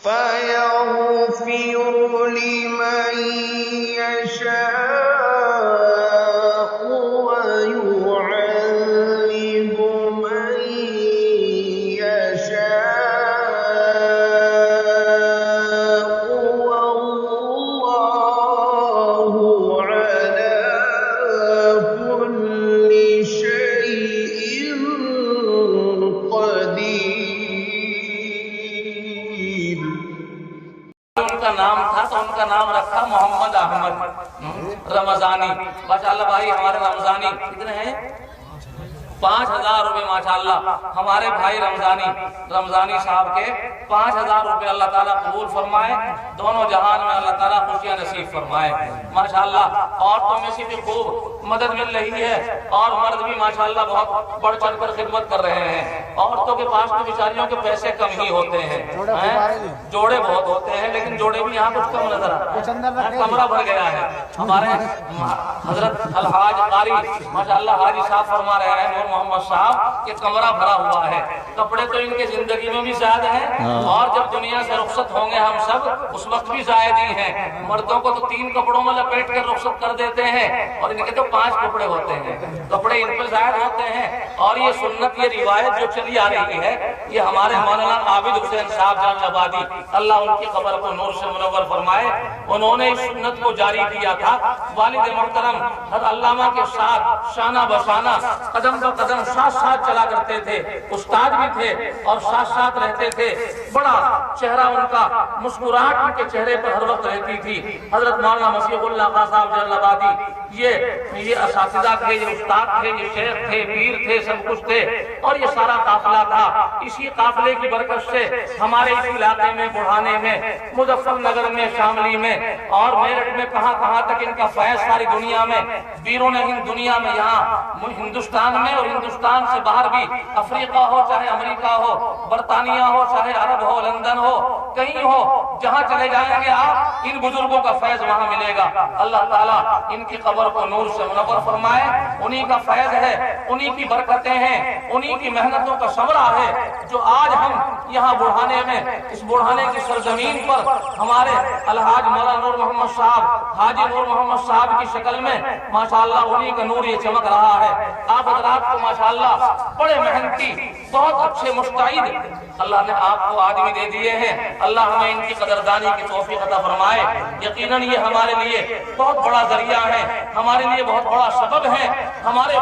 فيغفر لمن يشاء ويعذب من يشاء والله على كل شيء قدير. ان کا نام تھا تو ان کا نام رکھا محمد احمد رمضانی. ماشاءاللہ بھائی ہمارے رمضانی کتنے ہیں؟ 5000 روپے ماشاءاللہ ہمارے بھائی رمضانی صاحب کے 5000 روپے اللہ تعالیٰ قبول فرمائے. دونوں جہان میں اللہ تعالیٰ خوشیاں نصیب فرمائے ماشاءاللہ. عورتوں میں سے بھی خوب مدد مل رہی ہے اور مرد بھی ماشاءاللہ بہت بڑھ چڑھ کر خدمت کر رہے ہیں. عورتوں کے پاس تو بیچاریوں کے پیسے کم ہی ہوتے ہیں, جوڑے بہت ہوتے ہیں, لیکن جوڑے بھی یہاں کچھ کم نظر آتے ہیں. کمرہ بھر گیا ہے. ہمارے حضرت الحاج قاری ماشاءاللہ حاجی صاحب فرما رہے ہیں محمد صاحب کہ کمرہ بھرا ہوا ہے. کپڑے تو ان کے زندگی میں بھی زائد ہیں اور جب دنیا سے رخصت ہوں گے ہم سب اس وقت بھی زائد ہی ہیں. مردوں کو تو 3 کپڑوں میں لپیٹ کر رخصت کر دیتے ہیں اور ان کے تو 5 کپڑے ہوتے ہیں. کپڑے ان پہ زائد ہوتے ہیں. اور یہ سنت, یہ روایت جو چلی آ رہی ہے, یہ ہمارے مولانا عابد حسین صاحب جان آبادی اللہ ان کی قبر کو نور سے منور فرمائے, انہوں نے اس سنت کو جاری کیا تھا. والد محترم حضرت علامہ کے ساتھ شانہ بشانہ قدم قدم ساتھ ساتھ چلا کرتے تھے. استاد بھی تھے اور ساتھ ساتھ رہتے تھے. بڑا چہرہ ان کا, مسکراہٹ ان کے چہرے پر ہر وقت رہتی تھی. حضرت مولانا مسیح اللہ خان صاحب جلال آبادی یہ اساتذہ تھے, یہ استاد تھے, یہ شیخ تھے, پیر تھے, سب کچھ تھے. اور یہ سارا قافلہ تھا. اسی قافلے کی برکت سے ہمارے اس علاقے میں, بڑھانے میں, مظفر نگر میں, شاملی میں اور میرٹھ میں کہاں کہاں تک ان کا فیض ساری دنیا میں, بیرون ہند دنیا میں, یہاں ہندوستان میں اور ہندوستان سے باہر بھی, افریقہ ہو چاہے امریکہ ہو, برطانیہ ہو چاہے عرب ہو, لندن ہو, کہیں ہو, جہاں چلے جائیں گے آپ ان بزرگوں کا فیض وہاں ملے گا. اللہ تعالیٰ ان کی قبر کو نور سے منور فرمائے. انہی کا فیض ہے, انہی کی برکتیں ہیں, انہی کی محنتوں کا ثمرہ ہے جو آج ہم یہاں بڑھانے میں, اس بڑھانے کی سرزمین پر ہمارے الحاج مولانا نور محمد صاحب, حاجی نور محمد صاحب کی شکل میں ماشاءاللہ انہی کا نور یہ چمک رہا ہے. آپ حضرات کو ماشاءاللہ بڑے محنتی, بہت اچھے مستعد اللہ نے آپ کو آدمی دے دیے ہیں. اللہ ہمیں ان کی قدردانی کی توفیق عطا فرمائے. یقیناً یہ ہمارے لیے بہت بڑا ذریعہ ہے, ہمارے لیے بہت بڑا سبب ہے. ہمارے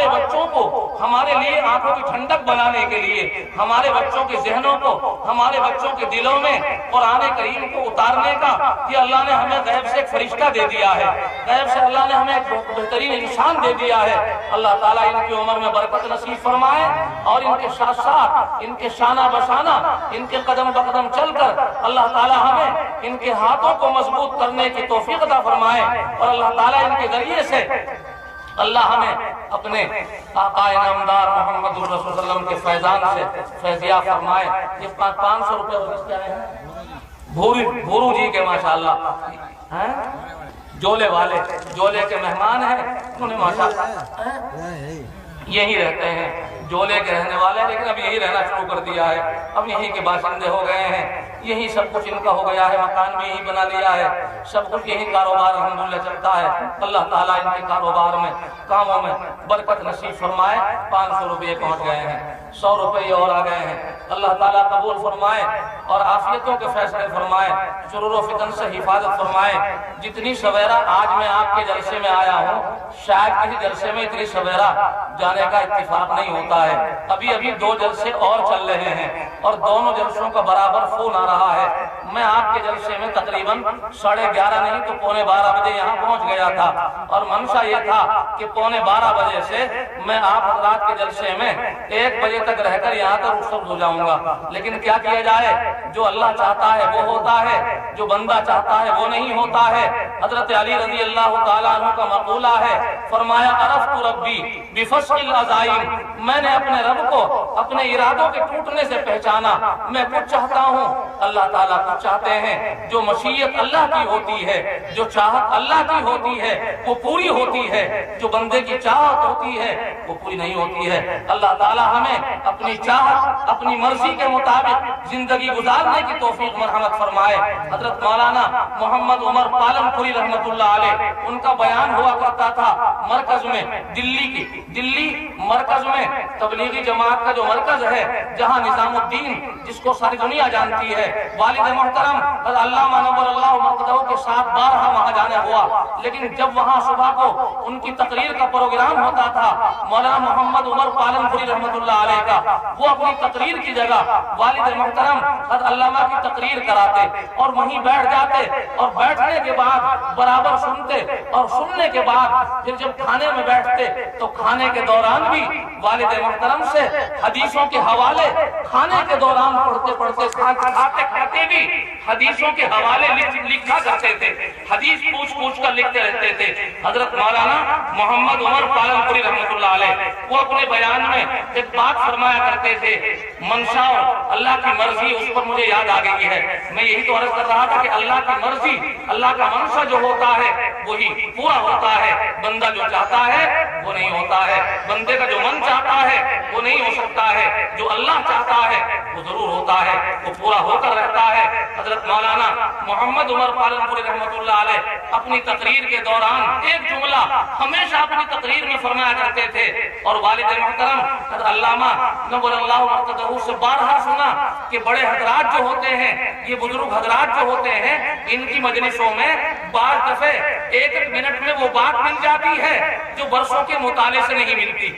بچوں کو ہمارے لیے آنکھوں کی ٹھنڈک بنانے کے لیے, ہمارے بچوں کے ذہنوں کو, ہمارے بچوں کے دلوں میں قرآن کریم کو اتارنے کا یہ اللہ نے ہمیں غیب سے ایک فرشتہ دے دیا ہے. غیب سے اللہ نے ہمیں ایک بہترین انسان دے دیا ہے. اللہ تعالیٰ ان کی عمر میں برکت نصیب فرمائے اور ان کے ساتھ ساتھ ان کے شانہ بشانہ, ان کے قدم بقدم چل کر اللہ تعالیٰ ہمیں ان کے ہاتھوں کو مضبوط کرنے کی توفیق عطا فرمائے. اور اللہ تعالیٰ ان کے ذریعے سے اللہ ہمیں اپنے آقا نامدار محمد رسول اللہ صلی اللہ علیہ وسلم کے فیضان سے فیضیاب فرمائے. یہ 500 روپے کیا ہے بھورو جی کے ماشاءاللہ جولے والے, جولے کے مہمان ہیں. انہوں نے ماشاءاللہ یہی رہتے ہیں, جولے کے رہنے والے, لیکن اب یہی رہنا شروع کر دیا ہے. اب یہی کے باشندے ہو گئے ہیں, یہی سب کچھ ان کا ہو گیا ہے, مکان بھی یہی بنا لیا ہے, سب کچھ یہی کاروبار الحمدللہ چلتا ہے. اللہ تعالیٰ ان کے کاروبار میں, کاموں میں برکت نصیب فرمائے. 500 روپے پہنچ گئے ہیں, 100 روپے اور آ گئے ہیں. اللہ تعالیٰ قبول فرمائے اور عافیتوں کے فیصلے فرمائے, شرور و فتن سے حفاظت فرمائے. جتنی سویرا آج میں آپ کے جلسے میں آیا ہوں, شاید کسی جلسے میں اتنی سویرا جانے کا اتفاق نہیں ہوتا ہے. ابھی 2 جلسے اور چل رہے ہیں اور دونوں جلسوں کا برابر فون آ رہا ہے. میں آپ کے جلسے میں تقریباً 11:30 نہیں تو 11:45 بجے یہاں پہنچ گیا تھا اور منشا یہ تھا کہ 11:45 بجے سے میں آپ حضرات کے جلسے میں 1 بجے تک رہ کر یہاں تک رخصت ہو جاؤں گا. لیکن کیا کیا جائے, جو اللہ چاہتا ہے وہ ہوتا ہے, جو بندہ چاہتا ہے وہ نہیں ہوتا ہے. حضرت علی رضی اللہ تعالیٰ عنہ کا مقولہ ہے, فرمایا عرفت ربی بفصل العزائم, میں نے اپنے رب کو اپنے ارادوں کے ٹوٹنے سے پہچانا. میں کچھ چاہتا ہوں, اللہ تعالیٰ کچھ چاہتے ہیں. جو مشیت اللہ کی ہوتی ہے, جو چاہت اللہ کی ہوتی ہے وہ پوری ہوتی ہے, جو بندے کی چاہت ہوتی ہے وہ پوری نہیں ہوتی ہے. اللہ تعالیٰ ہمیں اپنی چاہت, اپنی مرضی کے مطابق زندگی گزارنے کی توفیق مرحمت فرمائے۔ حضرت مولانا محمد عمر پالن پوری رحمت اللہ علیہ، ان کا بیان ہوا کرتا تھا مرکز میں، دلی مرکز میں تبلیغی جماعت کا جو مرکز ہے، جہاں نظام الدین جس کو ساری دنیا جانتی ہے، والد محترم حضرت علامہ نور اللہ مرقدہ کے ساتھ بارہا وہاں جانا ہوا، لیکن جب وہاں صبح کو ان کی تقریر کا پروگرام ہوتا تھا، مولانا محمد عمر پالن پوری رحمت اللہ علیہ کا، وہ اپنی تقریر کی جگہ والد محترم حضرت علامہ کی تقریر کراتے اور وہیں بیٹھ جاتے، اور بیٹھنے کے بعد برابر سنتے، اور سننے کے بعد پھر جب کھانے میں بیٹھتے تو کھانے کے دوران بھی والد محترم سے حدیثوں کے حوالے کھانے کے دوران پڑھتے کھاتے بھی حدیثوں کے حوالے لکھا کرتے تھے، حدیث پوچھ کر لکھتے رہتے تھے۔ حضرت مولانا محمد عمر پالن پوری رحمت اللہ علیہ وہ اپنے بیان میں ایک بات فرمایا کرتے تھے، منشا اور اللہ کی مرضی، اس پر مجھے یاد آ گئی ہے، میں یہی تو عرض کر رہا تھا کہ اللہ کی مرضی، اللہ کا منشا جو ہوتا ہے وہی پورا ہوتا ہے، بندہ جو چاہتا ہے وہ نہیں ہوتا ہے، بندے کا جو من چاہتا ہے وہ نہیں ہو سکتا ہے، جو اللہ چاہتا ہے وہ ضرور ہوتا ہے، وہ پورا ہو کر رہتا ہے۔ حضرت مولانا محمد عمر پالن پوری رحمت اللہ علیہ اپنی تقریر کے دوران ایک جملہ ہمیشہ اپنی تقریر میں فرمایا کرتے تھے، اور والد محترم حضرت علامہ نور اللہ مرقدہ سے بارہا سنا کہ بڑے حضرات جو ہوتے ہیں، یہ بزرگ حضرات جو ہوتے ہیں، ان کی مجلسوں میں بعض دفعے ایک منٹ میں وہ بات مل جاتی ہے جو برسوں کے مطالعے سے نہیں ملتی۔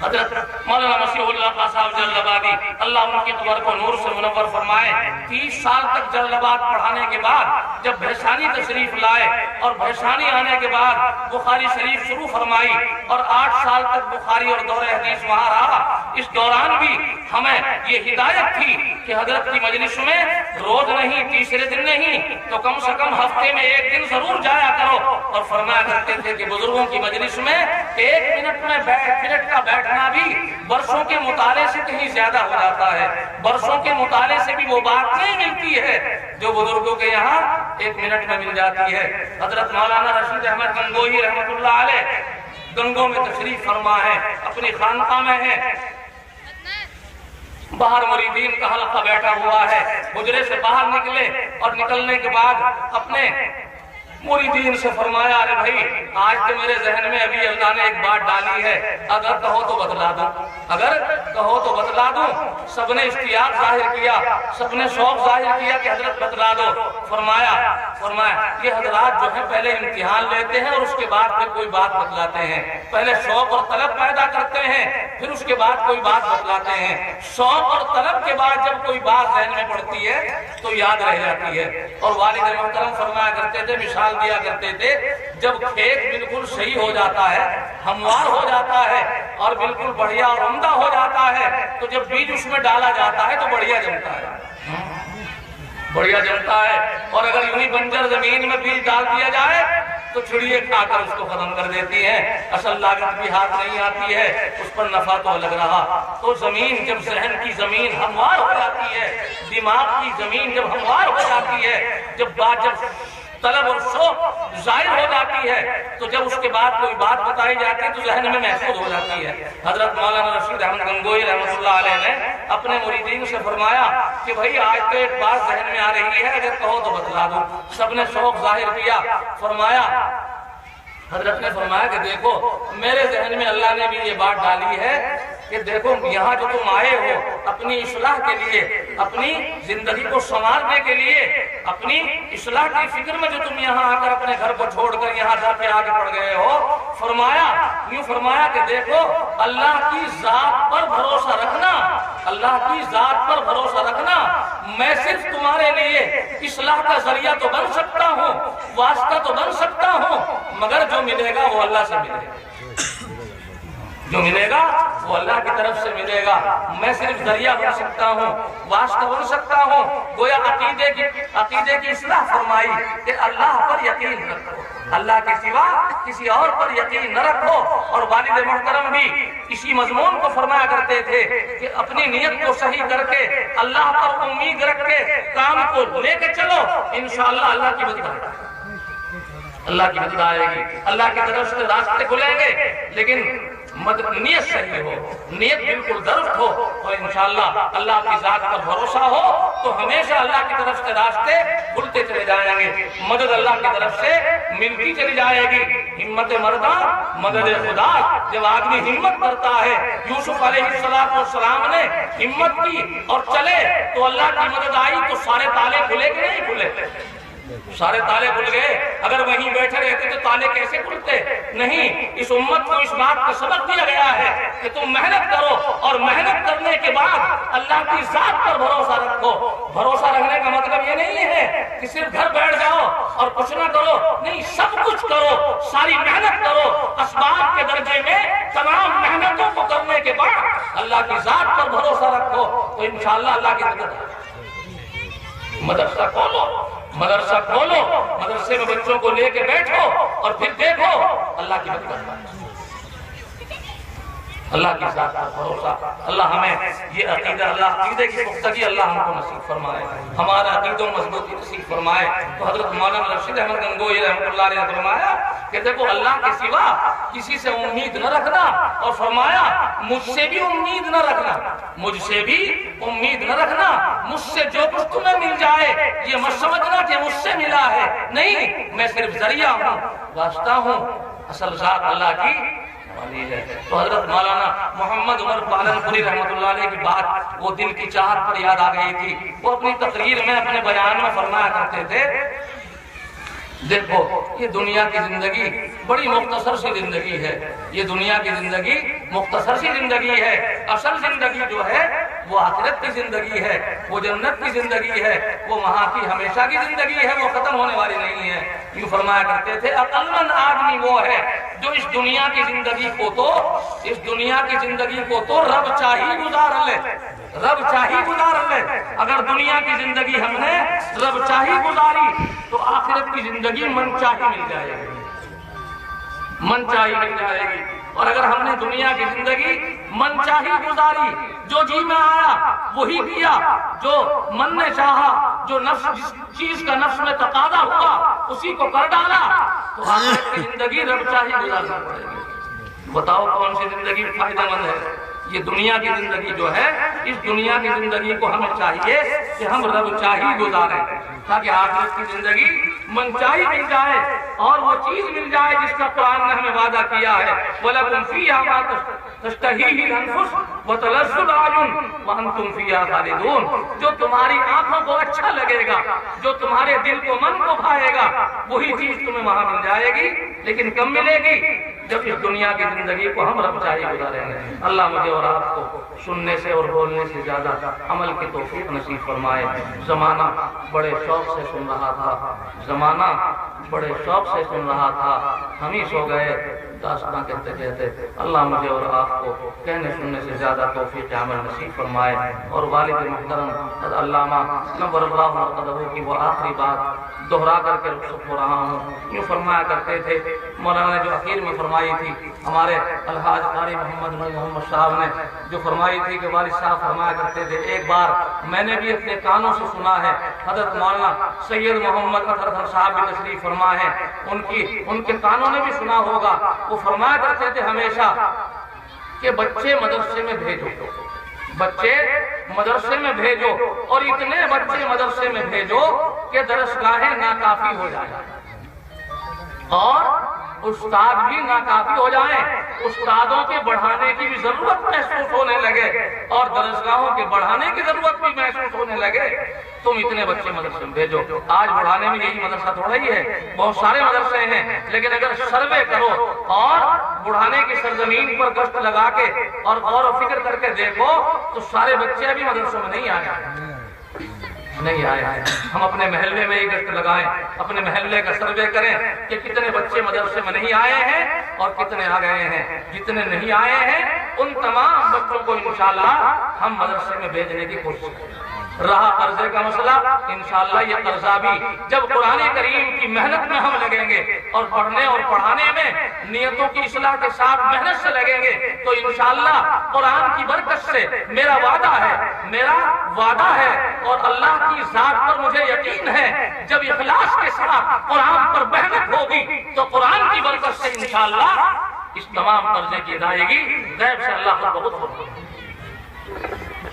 حضرت مولانا مسیح اللہ صاحب جلال آبادی اللہ ان کی قبر کو نور سے منور فرمائے، 30 سال تک جلال آباد پڑھانے کے بعد جب بھیشانی تشریف لائے، اور بھیشانی آنے کے بعد بخاری شریف شروع فرمائی، اور 8 سال تک بخاری اور دور حدیث وہاں رہا۔ اس دوران بھی ہمیں یہ ہدایت تھی کہ حضرت کی مجلس میں روز نہیں، تیسرے دن نہیں تو کم سے کم ہفتے میں ایک دن ضرور جایا کرو، اور فرمایا کرتے تھے کہ بزرگوں کی مجلس میں 1 منٹ کا بیٹھنا بھی برسوں کے مطالعے سے کہیں زیادہ ہو جاتا ہے، برسوں کے مطالعے سے بھی وہ بات نہیں ملتی ہے جو بزرگوں کے یہاں 1 منٹ میں مل جاتی ہے۔ حضرت مولانا رشید احمد گنگوہی رحمت اللہ علیہ گنگوں میں تشریف فرما ہے، اپنی خانقاہ میں ہے، باہر مریدین کا حلقہ بیٹھا ہوا ہے، حجرے سے باہر نکلے اور نکلنے کے بعد اپنے مریدین سے فرمایا، ارے بھائی آج تو میرے ذہن میں ابھی اللہ نے ایک بات ڈالی ہے، اگر کہو تو بتلا دوں، اگر کہو تو بتلا دوں۔ سب نے اشتیاق ظاہر کیا، سب نے شوق ظاہر کیا کہ حضرت بتلا دو۔ فرمایا یہ حضرات جو ہیں پہلے امتحان لیتے ہیں اور اس کے بعد پھر کوئی بات بتلاتے ہیں، پہلے شوق اور طلب پیدا کرتے ہیں پھر اس کے بعد کوئی بات بتلاتے ہیں، شوق اور طلب کے بعد جب کوئی بات ذہن میں پڑتی ہے تو یاد رہ جاتی ہے۔ اور والد محترم فرمایا کرتے تھے، مثال دیا کرتے تھے، جب کھیت بالکل صحیح ہو جاتا ہے، ہموار ہو جاتا ہے اور بالکل بڑھیا اور عمدہ ہو جاتا ہے، تو جب بیج اس میں ڈالا جاتا ہے تو بڑھیا جمتا ہے، بڑھیا جمتا ہے، اور اگر یوں ہی بنجر زمین میں بیج ڈال دیا جائے تو چڑیے کھا کر اس کو ختم کر دیتی ہیں، اصل لاگت بھی ہاتھ نہیں آتی ہے، اس پر نفع تو لگ رہا۔ تو زمین جب ذہن کی زمین ہموار ہو جاتی ہے، دماغ کی زمین جب ہموار ہو جاتی ہے، جب طلب اور شوق ظاہر ہو جاتی ہے، تو جب اس کے بعد کوئی بات بتائی جاتی ہے تو ذہن میں محفوظ ہو جاتی ہے۔ حضرت مولانا رشید احمد گنگوہی رحمۃ اللہ علیہ نے اپنے مریدین سے فرمایا کہ بھائی آج تو ایک بات ذہن میں آ رہی ہے، اگر کہو تو بتلا دوں۔ سب نے شوق ظاہر کیا، حضرت نے فرمایا کہ دیکھو میرے ذہن میں اللہ نے بھی یہ بات ڈالی ہے کہ دیکھو یہاں جو تم آئے ہو اپنی اصلاح کے لیے، اپنی زندگی کو سنوارنے کے لیے، اپنی اصلاح کی فکر میں جو تم یہاں آ کر اپنے گھر کو چھوڑ کر یہاں در پہ آگے پڑ گئے ہو، فرمایا کہ دیکھو اللہ کی ذات پر بھروسہ رکھنا، اللہ کی ذات پر بھروسہ رکھنا، میں صرف تمہارے لیے اصلاح کا ذریعہ تو بن سکتا ہوں، واسطہ تو بن سکتا ہوں، مگر جو ملے گا وہ اللہ سے ملے گا، جو ملے گا وہ اللہ کی طرف سے ملے گا، میں صرف ذریعہ بن سکتا ہوں، واسطہ بن سکتا ہوں۔ گویا عقیدے کی اصلاح فرمائی کہ اللہ پر یقین رکھو، اللہ کے سوا کسی اور پر یقین نہ رکھو۔ اور والد محترم بھی اسی مضمون کو فرمایا کرتے تھے کہ اپنی نیت کو صحیح کر کے اللہ پر امید رکھ کے کام کو لے کے چلو، انشاءاللہ اللہ کی مدد آئے گی، اللہ کی مدد آئے گی، اللہ کی طرف سے راستے کھلیں گے، لیکن نیت صحیح ہو، نیت بالکل درست ہو، اور انشاءاللہ اللہ کی ذات پر بھروسہ ہو تو ہمیشہ اللہ کی طرف سے راستے کھلتے چلے جائیں گے، مدد اللہ کی طرف سے ملتی چلی جائے گی۔ ہمت مردہ مدد خدا، جب آدمی ہمت کرتا ہے، یوسف علیہ السلام نے ہمت کی اور چلے تو اللہ کی مدد آئی تو سارے تالے کھلے کہ نہیں کھلے؟ سارے تالے کھل گئے۔ اگر وہیں بیٹھے رہتے تو تالے کیسے کھلتے؟ نہیں، اس امت کو اس بات کا سبق دیا گیا ہے کہ تم محنت کرو، اور محنت کرنے کے بعد اللہ کی ذات پر بھروسہ رکھو۔ بھروسہ رکھنے کا مطلب یہ نہیں ہے کہ صرف گھر بیٹھ جاؤ اور کچھ نہ کرو، نہیں، سب کچھ کرو، ساری محنت کرو، اسباب کے درجے میں تمام محنتوں کو کرنے کے بعد اللہ کی ذات پر بھروسہ رکھو تو انشاءاللہ اللہ کی مدد ہے۔ مدرسہ کھولو، مدرسہ کھولو، مدرسے میں بچوں کو لے کے بیٹھو اور پھر دیکھو اللہ کی مدد کرتا ہے، اللہ کی ذات پر بھروسہ۔ اللہ ہمیں یہ عقیدہ، اللہ عقیدے کی پختگی اللہ ہم کو نصیب فرمائے، ہمارا عقیدہ و مضبوطی نصیب فرمائے۔ تو حضرت مولانا رشید احمد گنگوئی رحمۃ اللہ علیہ نے فرمایا کہ دیکھو اللہ کے سوا کسی سے امید نہ رکھنا، اور فرمایا مجھ سے بھی امید نہ رکھنا، مجھ سے بھی امید نہ رکھنا، مجھ سے جو کچھ تمہیں مل جائے یہ مت سمجھنا کہ مجھ سے ملا ہے، نہیں، میں صرف ذریعہ ہوں، واسطہ ہوں، اصل ذات اللہ کی ہے۔ تو حضرت مولانا محمد عمر پالن پوری رحمۃ اللہ علیہ کی بات وہ دل کی چاہت پر یاد آ گئی تھی۔ وہ اپنی تقریر میں، اپنے بیان میں فرمایا کرتے تھے، دیکھو یہ دنیا کی زندگی بڑی مختصر سی زندگی ہے، یہ دنیا کی زندگی مختصر سی زندگی ہے، اصل زندگی جو ہے وہ آخرت کی زندگی ہے، وہ جنت کی زندگی ہے، وہ وہاں کی ہمیشہ کی زندگی ہے، وہ ختم ہونے والی نہیں ہے۔ یوں فرمایا کرتے تھے عقل مند آدمی وہ ہے جو اس دنیا کی زندگی کو تو رب چاہی گزار لے، رب چاہی گزار لے۔ اگر دنیا کی زندگی ہم نے رب چاہی گزاری تو آخرت کی زندگی من چاہی مل جائے گی، من چاہی مل جائے گی۔ اور اگر ہم نے دنیا کی زندگی من چاہی گزاری، جو جی میں آیا وہی کیا، جو من نے چاہا، جو نفس، جس چیز کا نفس میں تقاضا ہوا اسی کو کر ڈالا، تو آخرت کی زندگی رب چاہی گزارنا پڑے گی۔ بتاؤ کون سی زندگی فائدہ مند ہے؟ یہ دنیا کی زندگی جو ہے، اس دنیا کی زندگی کو ہمیں چاہیے کہ ہم رب چاہی گزاریں تاکہ آخرت کی زندگی من چاہی مل جائے اور وہ چیز مل جائے جس کا قرآن نے ہمیں وعدہ کیا ہے۔ وَلَكُمْ فِيهَا مَا تَشْتَهِيهِ الْأَنفُسُ وَتَلَذُّ الْأَعْيُنُ وَأَنْتُمْ فِيهَا خَالِدُونَ۔ جو تمہاری آنکھوں کو اچھا لگے گا، جو تمہارے دل کو، من کو بھائے گا، وہی چیز تمہیں وہاں مل جائے گی، لیکن کب ملے گی؟ جب اس دنیا کی زندگی کو ہم رب چاہی گزاریں گے۔ اللہ مجھے اور آپ کو سننے سے اور بولنے سے زیادہ عمل کی توفیق نصیب فرمائے۔ زمانہ بڑے شوق سے سن رہا تھا، زمانہ بڑے شوق سے سن رہا تھا، ہم ہی سو گئے داستان کہتے کہتے۔ اللہ مجھے اور آپ کو کہنے سننے سے زیادہ توفیق عمل نصیب فرمائے۔ اور والد محترم علامہ نور اللہ مرقدہ کی وہ آخری بات دہرا کر کے رخصت ہو رہا ہوں۔ یوں فرمایا کرتے تھے، مولانا نے جو اخیر میں فرمائی تھی، ہمارے الحاج قاری محمد صاحب نے جو فرمائی تھی کہ والد صاحب فرمایا کرتے تھے، ایک بار میں نے بھی اپنے کانوں سے سنا ہے، حضرت مولانا سید محمد اطہر صاحب بھی تشریف فرما ہے، ان کے کانوں نے بھی سنا ہوگا۔ وہ فرمایا کرتے تھے ہمیشہ کہ بچے مدرسے میں بھیجو، بچے مدرسے میں بھیجو، اور اتنے بچے مدرسے میں بھیجو کہ درسگاہیں ناکافی ہو جائیں اور استاد بھی ناکافی ہو جائیں، استادوں کے بڑھانے کی بھی ضرورت محسوس ہونے لگے اور درسگاہوں کے بڑھانے کی ضرورت بھی محسوس ہونے لگے۔ تم اتنے بچے مدرسے میں بھیجو۔ آج بڑھانے میں یہی مدرسہ تھوڑا ہی ہے، بہت سارے مدرسے ہیں، لیکن اگر سروے کرو اور بڑھانے کی سرزمین پر گشت لگا کے اور غور و فکر کر کے دیکھو تو سارے بچے ابھی مدرسوں میں نہیں آئے ہیں۔ ہم اپنے محلے میں ہی گشت لگائیں، اپنے محلے کا سروے کریں کہ کتنے بچے مدرسے میں نہیں آئے ہیں اور کتنے آ گئے ہیں۔ جتنے نہیں آئے ہیں ان تمام بچوں کو انشاءاللہ ہم مدرسے میں بھیجنے کی کوشش کریں۔ رہا قرضے کا مسئلہ، انشاءاللہ یہ قرضہ بھی جب قرآن کریم کی محنت میں ہم لگیں گے اور پڑھنے اور پڑھانے میں نیتوں کی اصلاح کے ساتھ محنت سے لگیں گے تو انشاءاللہ قرآن کی برکت سے میرا وعدہ ہے اور اللہ کی ذات پر مجھے یقین ہے، جب اخلاص کے ساتھ قرآن پر محنت ہوگی تو قرآن کی برکت سے انشاءاللہ اس تمام قرضے کی ادائیگی غیب سے اللہ خود بخود ہوگی۔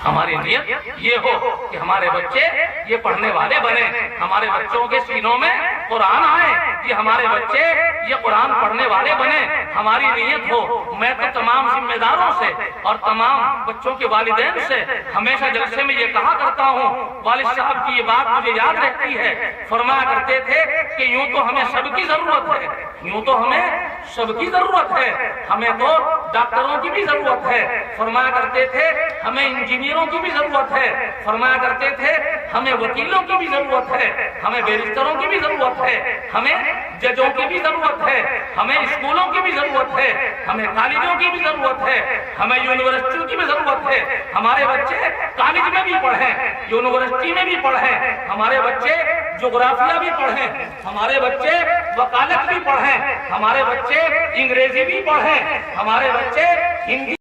ہماری نیت یہ ہو کہ ہمارے بچے یہ پڑھنے والے بنے، ہمارے بچوں کے سینوں میں قرآن آئے، یہ ہمارے بچے یہ قرآن پڑھنے والے بنے، ہماری نیت ہو۔ میں تو تمام ذمہ داروں سے اور تمام بچوں کے والدین سے ہمیشہ جلسے میں یہ کہا کرتا ہوں، والد صاحب کی یہ بات مجھے یاد رہتی ہے، فرمایا کرتے تھے کہ یوں تو ہمیں سب کی ضرورت ہے، یوں تو ہمیں سب کی ضرورت ہے، ہمیں تو ڈاکٹروں کی بھی ضرورت ہے، فرمایا کرتے تھے ہمیں انجینئروں کی بھی ضرورت ہے، فرمایا کرتے تھے ہمیں وکیلوں کی بھی ضرورت ہے، ہمیں بیرسٹروں کی بھی ضرورت ہے، ہمیں ججوں کی بھی ضرورت ہے، ہمیں اسکولوں کی بھی ضرورت ہے، ہمیں کالجوں کی بھی ضرورت ہے، ہمیں یونیورسٹیوں کی بھی ضرورت ہے۔ ہمارے بچے کالج میں بھی پڑھیں، یونیورسٹی میں بھی پڑھیں، ہمارے بچے جغرافیہ بھی پڑھیں، ہمارے بچے وکالت بھی پڑھیں، ہمارے بچے انگریزی بھی پڑھیں، ہمارے بچے ہندی